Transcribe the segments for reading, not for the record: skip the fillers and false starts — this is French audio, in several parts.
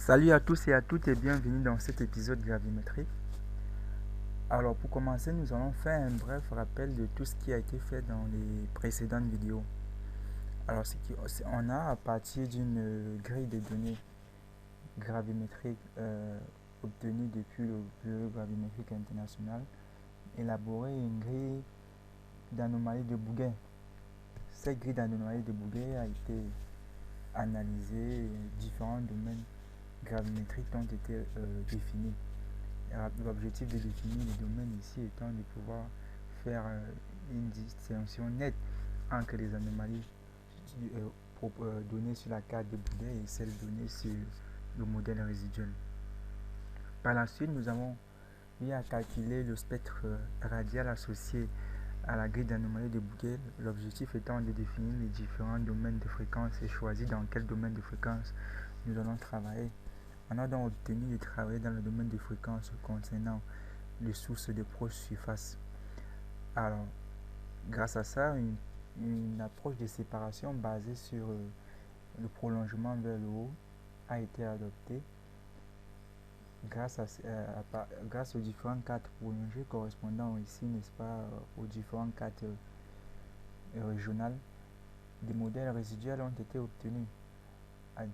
Salut à tous et à toutes et bienvenue dans cet épisode gravimétrique. Alors pour commencer, nous allons faire un bref rappel de tout ce qui a été fait dans les précédentes vidéos. Alors on a à partir d'une grille de données gravimétrique obtenue depuis le Bureau gravimétrique international, élaboré une grille d'anomalies de Bouguer. Cette grille d'anomalies de Bouguer a été analysée, différents domaines gravimétriques ont été définis. L'objectif de définir les domaines ici étant de pouvoir faire une distinction nette entre les anomalies données sur la carte de Bouguer et celles données sur le modèle résiduel. Par la suite, nous avons eu à calculer le spectre radial associé à la grille d'anomalies de Bouguer, l'objectif étant de définir les différents domaines de fréquence et choisir dans quel domaine de fréquence nous allons travailler. On a donc obtenu de travailler dans le domaine de fréquence concernant les sources de proche surface. Alors, grâce à ça, une approche de séparation basée sur le prolongement vers le haut a été adoptée grâce aux différents cartes prolongées correspondant ici, n'est-ce pas, aux différentes cartes régionales. Des modèles résiduels ont été obtenus à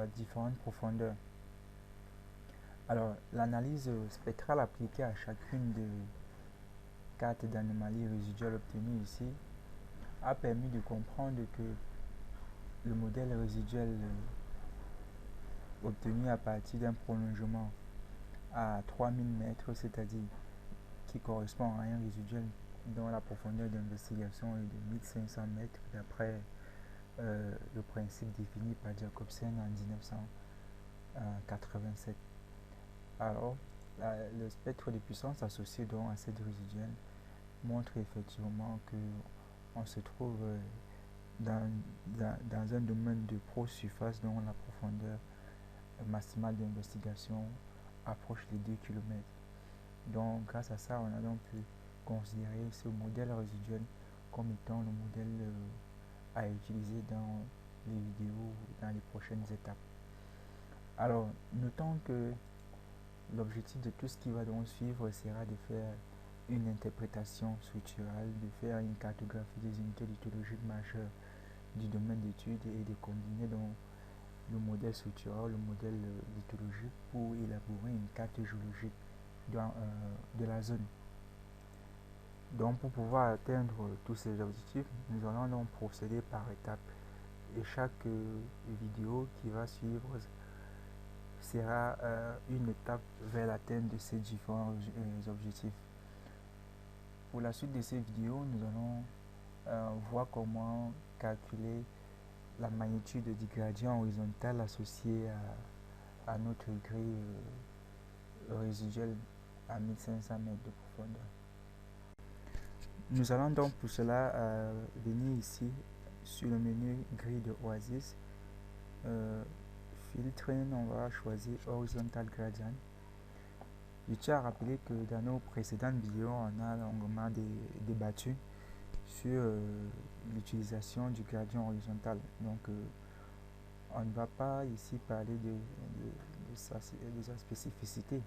différentes profondeurs. Alors, l'analyse spectrale appliquée à chacune des cartes d'anomalies résiduelles obtenues ici a permis de comprendre que le modèle résiduel obtenu à partir d'un prolongement à 3000 mètres, c'est-à-dire qui correspond à un résiduel dont la profondeur d'investigation est de 1500 mètres d'après le principe défini par Jacobsen en 1987. Alors, le spectre de puissance associé donc à cette résiduelle montre effectivement que on se trouve dans un domaine de proche-surface dont la profondeur maximale d'investigation approche les 2 km. Donc, grâce à ça, on a donc pu considérer ce modèle résiduel comme étant le modèle à utiliser dans les vidéos, dans les prochaines étapes. Alors, notons que l'objectif de tout ce qui va donc suivre sera de faire une interprétation structurale, de faire une cartographie des unités lithologiques majeures du domaine d'étude et de combiner donc le modèle structural, le modèle lithologique pour élaborer une carte géologique de la zone. Donc pour pouvoir atteindre tous ces objectifs, nous allons donc procéder par étapes et chaque vidéo qui va suivre sera une étape vers l'atteinte de ces différents objectifs. Pour la suite de ces vidéos, nous allons voir comment calculer la magnitude du gradient horizontal associé à notre grille résiduelle à 1500 mètres de profondeur. Nous allons donc pour cela venir ici sur le menu grille de Oasis, filtre, on va choisir horizontal gradient. Je tiens à rappeler que dans nos précédentes vidéos, on a longuement débattu sur l'utilisation du gradient horizontal. Donc, on ne va pas ici parler de sa spécificité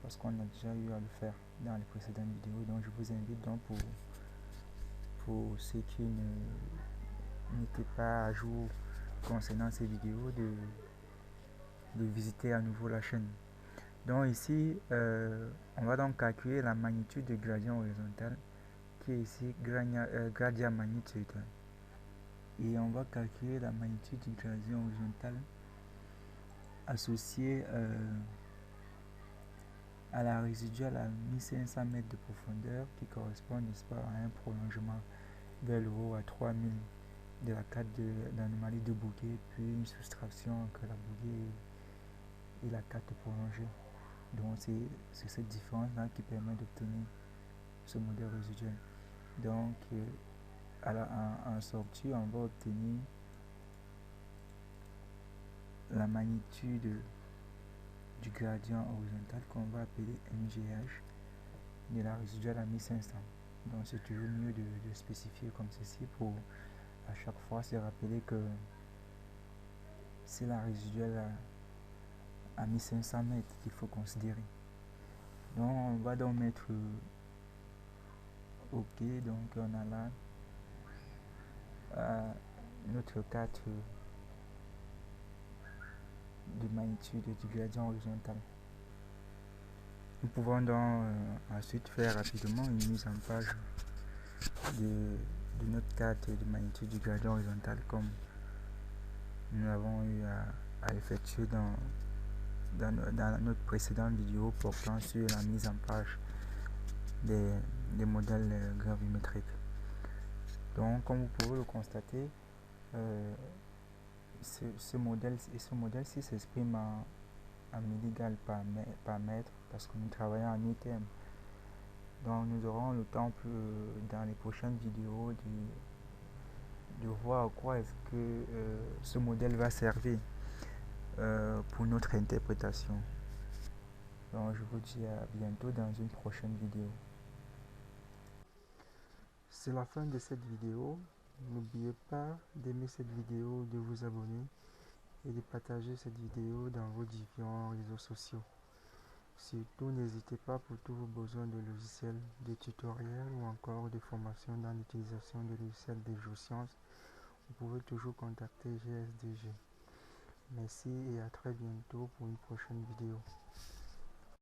parce qu'on a déjà eu à le faire dans les précédentes vidéos. Donc, je vous invite donc pour ceux qui n'étaient pas à jour concernant ces vidéos de visiter à nouveau la chaîne. Donc ici, on va donc calculer la magnitude du gradient horizontal qui est ici gradient magnitude. Et on va calculer la magnitude du gradient horizontal associé à la résiduelle à 1500 mètres de profondeur qui correspond, n'est-ce pas, à un prolongement vers le haut à 3000 de la carte d'anomalie de Bouguer, puis une soustraction entre la Bouguer et la carte prolongée. Donc c'est cette différence là qui permet d'obtenir ce modèle résiduel. Donc en sortie, on va obtenir la magnitude du gradient horizontal qu'on va appeler MGH de la résiduelle à 1500. Donc c'est toujours mieux de spécifier comme ceci pour à chaque fois se rappeler que c'est la résiduelle à 1500 mètres qu'il faut considérer. Donc on va donc mettre OK, donc on a là notre carte de magnitude du gradient horizontal. Nous pouvons donc ensuite faire rapidement une mise en page de notre carte de magnitude du gradient horizontal comme nous avons eu à effectuer dans notre précédente vidéo portant sur la mise en page des modèles gravimétriques. Donc comme vous pouvez le constater, ce modèle-ci s'exprime en milligales par mètre parce que nous travaillons en termes. Donc nous aurons le temps dans les prochaines vidéos de voir à quoi est-ce que ce modèle va servir pour notre interprétation. Donc je vous dis à bientôt dans une prochaine vidéo. C'est la fin de cette vidéo. N'oubliez pas d'aimer cette vidéo, de vous abonner et de partager cette vidéo dans vos différents réseaux sociaux. Surtout, n'hésitez pas pour tous vos besoins de logiciels, de tutoriels ou encore de formation dans l'utilisation de logiciels de géosciences. Vous pouvez toujours contacter GSDG. Merci et à très bientôt pour une prochaine vidéo.